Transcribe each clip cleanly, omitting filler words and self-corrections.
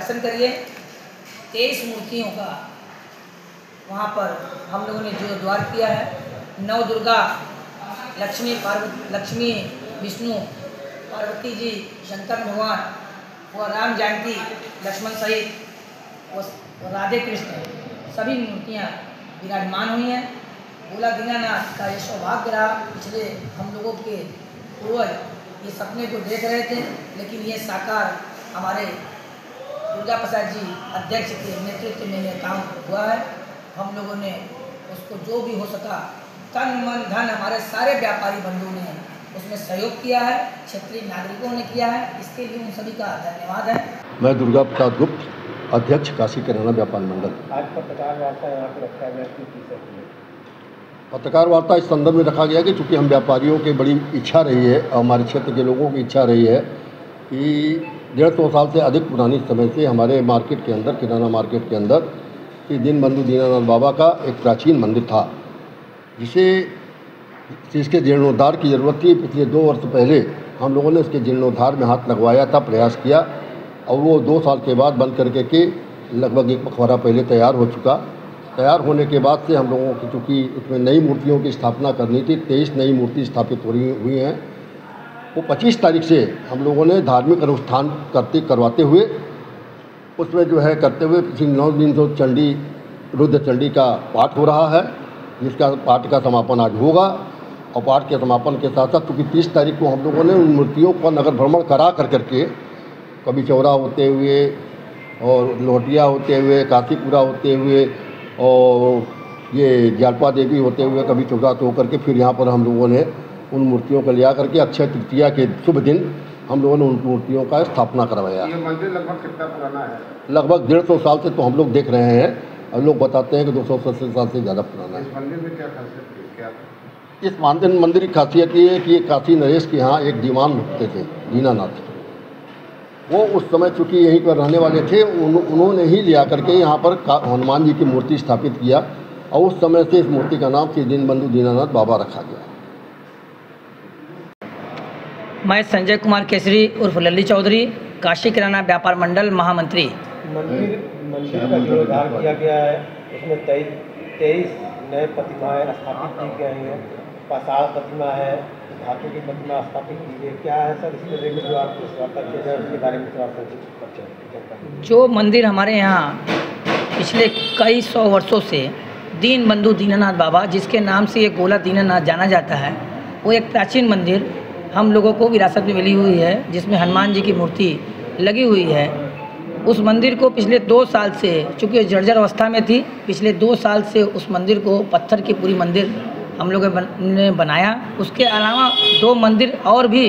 दर्शन करिए। 23 मूर्तियों का वहाँ पर हम लोगों ने जो द्वार किया है। 9 दुर्गा, लक्ष्मी विष्णु, पार्वती जी, शंकर भगवान व राम जानकी लक्ष्मण सहित व राधे कृष्ण सभी मूर्तियाँ विराजमान हुई हैं। भोला दीनानाथ का ये सौभाग्य रहा। पिछले हम लोगों के पूर्वज ये सपने को देख रहे थे, लेकिन ये साकार हमारे दुर्गा प्रसाद जी अध्यक्ष के नेतृत्व में ये काम हुआ है। हम लोगों ने उसको जो भी हो सका तन मन धन हमारे सारे व्यापारी बंधुओं ने उसमें सहयोग किया है, क्षेत्रीय नागरिकों ने किया है। इसके लिए उन सभी का धन्यवाद है। मैं दुर्गा प्रसाद गुप्त, अध्यक्ष काशी किराना व्यापार मंडल। आज पत्रकार वार्ता यहाँ पर रखा गया, पत्रकार वार्ता इस संदर्भ में रखा गया कि चूँकि हम व्यापारियों की बड़ी इच्छा रही है और हमारे क्षेत्र के लोगों की इच्छा रही है कि 150 साल से अधिक पुरानी समय से हमारे मार्केट के अंदर, किराना मार्केट के अंदर कि दीनबंधु दीनानाथ बाबा का एक प्राचीन मंदिर था, जिसके जीर्णोद्धार की ज़रूरत थी। पिछले 2 वर्ष पहले हम लोगों ने उसके जीर्णोद्धार में हाथ लगवाया था, प्रयास किया, और वो 2 साल के बाद बंद करके के लगभग 1 महीना पहले तैयार हो चुका। तैयार होने के बाद से हम लोगों की चूँकि उसमें नई मूर्तियों की स्थापना करनी थी, 23 नई मूर्ति स्थापित हुई हैं। वो 25 तारीख से हम लोगों ने धार्मिक अनुष्ठान करवाते हुए उसमें जो है करते हुए पिछले 9 दिन तो चंडी रुद्र चंडी का पाठ हो रहा है, जिसका पाठ का समापन आज होगा। और पाठ के समापन के साथ साथ चूँकि 30 तारीख को हम लोगों ने उन मूर्तियों का नगर भ्रमण करा करके कभी चौरा होते हुए और लोहटिया होते हुए, काशीपुरा होते हुए और ये जालपा देवी होते हुए कभी चौरा तो होकर के फिर यहाँ पर हम लोगों ने उन मूर्तियों को लिया करके अक्षय तृतीया के शुभ दिन हम लोगों ने उन मूर्तियों का स्थापना करवाया। ये मंदिर लगभग कितना पुराना है? लगभग 150 साल से तो हम लोग देख रहे हैं, और लोग बताते हैं कि 280 साल से ज़्यादा पुराना है। इस मंदिर में क्या खासियत है? क्या इस मंदिर की खासियत ये है कि काशी नरेश के यहाँ एक दीवान रुकते थे, दीनानाथ। वो उस समय चूँकि यहीं पर रहने वाले थे, उन्होंने ही लिया करके यहाँ पर हनुमान जी की मूर्ति स्थापित किया, और उस समय से इस मूर्ति का नाम श्री दीनबंधु दीनानाथ बाबा रखा गया। मैं संजय कुमार केसरी उर्फ लल्ली चौधरी, काशी किराना व्यापार मंडल महामंत्री। मंदिर का जीर्णोद्धार किया गया है, उसमें 23 नए प्रतिमाएं स्थापित की गई हैं। पाषाण प्रतिमा है, धातु की प्रतिमा स्थापित की गई। क्या है सर इसके रिलेटेड जो आपको वार्ता किया जाए उसके बारे में थोड़ा सा? जो मंदिर हमारे यहाँ पिछले कई 100 वर्षों से दीनबंधु दीनानाथ बाबा, जिसके नाम से ये गोला दीनानाथ जाना जाता है, वो एक प्राचीन मंदिर हम लोगों को विरासत में मिली हुई है, जिसमें हनुमान जी की मूर्ति लगी हुई है। उस मंदिर को पिछले 2 साल से, चूँकि जर्जर अवस्था में थी, पिछले 2 साल से उस मंदिर को पत्थर की पूरी मंदिर हम लोगों ने बनाया। उसके अलावा 2 मंदिर और भी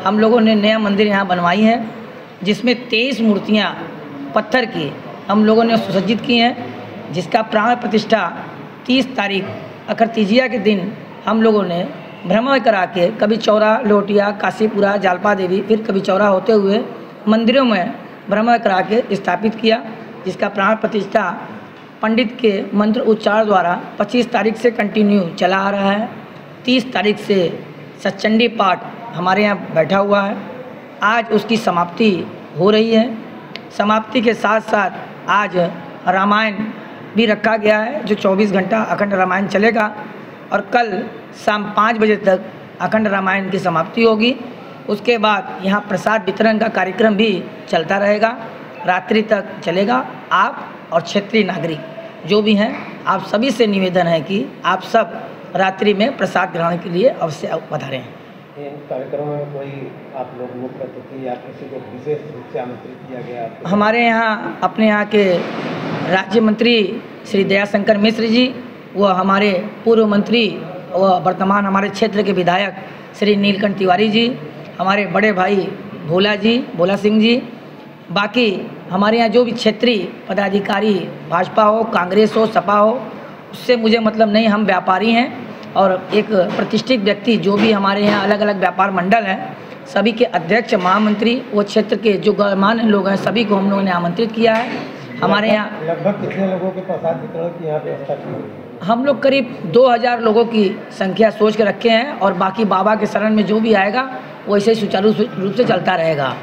हम लोगों ने नया मंदिर यहाँ बनवाई है, जिसमें 23 मूर्तियाँ पत्थर की हम लोगों ने सुसज्जित की हैं, जिसका प्राण प्रतिष्ठा 30 तारीख अखर तीजिया के दिन हम लोगों ने भ्रमण करा के कभी चौरा, लोटिया, काशीपुरा, जालपा देवी, फिर कभी चौरा होते हुए मंदिरों में भ्रमण करा के स्थापित किया, जिसका प्राण प्रतिष्ठा पंडित के मंत्र उच्चारण द्वारा 25 तारीख से कंटिन्यू चला आ रहा है। 30 तारीख से सच्चंडी पाठ हमारे यहाँ बैठा हुआ है। आज उसकी समाप्ति हो रही है। समाप्ति के साथ साथ आज रामायण भी रखा गया है, जो 24 घंटा अखंड रामायण चलेगा, और कल शाम 5 बजे तक अखंड रामायण की समाप्ति होगी। उसके बाद यहाँ प्रसाद वितरण का कार्यक्रम भी चलता रहेगा, रात्रि तक चलेगा। आप और क्षेत्रीय नागरिक जो भी हैं, आप सभी से निवेदन है कि आप सब रात्रि में प्रसाद ग्रहण के लिए अवश्य पधारें। इन कार्यक्रमों में कोई आप लोग मुख्य अतिथि या किसी को विशेष रूप से आमंत्रित किया गया? हमारे यहाँ अपने यहाँ के राज्य मंत्री श्री दयाशंकर मिश्र जी, वह हमारे पूर्व मंत्री व वर्तमान हमारे क्षेत्र के विधायक श्री नीलकंठ तिवारी जी, हमारे बड़े भाई भोला सिंह जी, बाकी हमारे यहाँ जो भी क्षेत्रीय पदाधिकारी, भाजपा हो, कांग्रेस हो, सपा हो, उससे मुझे मतलब नहीं। हम व्यापारी हैं, और एक प्रतिष्ठित व्यक्ति जो भी हमारे यहाँ अलग अलग व्यापार मंडल हैं, सभी के अध्यक्ष, महामंत्री, वो क्षेत्र के जो गणमान्य लोग हैं, सभी को हम लोगों ने आमंत्रित किया है। हमारे यहाँ लगभग कितने लोगों के प्रसाद वितरण की यहाँ व्यवस्था की? हम लोग करीब 2000 लोगों की संख्या सोच के रखे हैं, और बाकी बाबा के शरण में जो भी आएगा वो ऐसे ही सुचारू रूप से चलता रहेगा।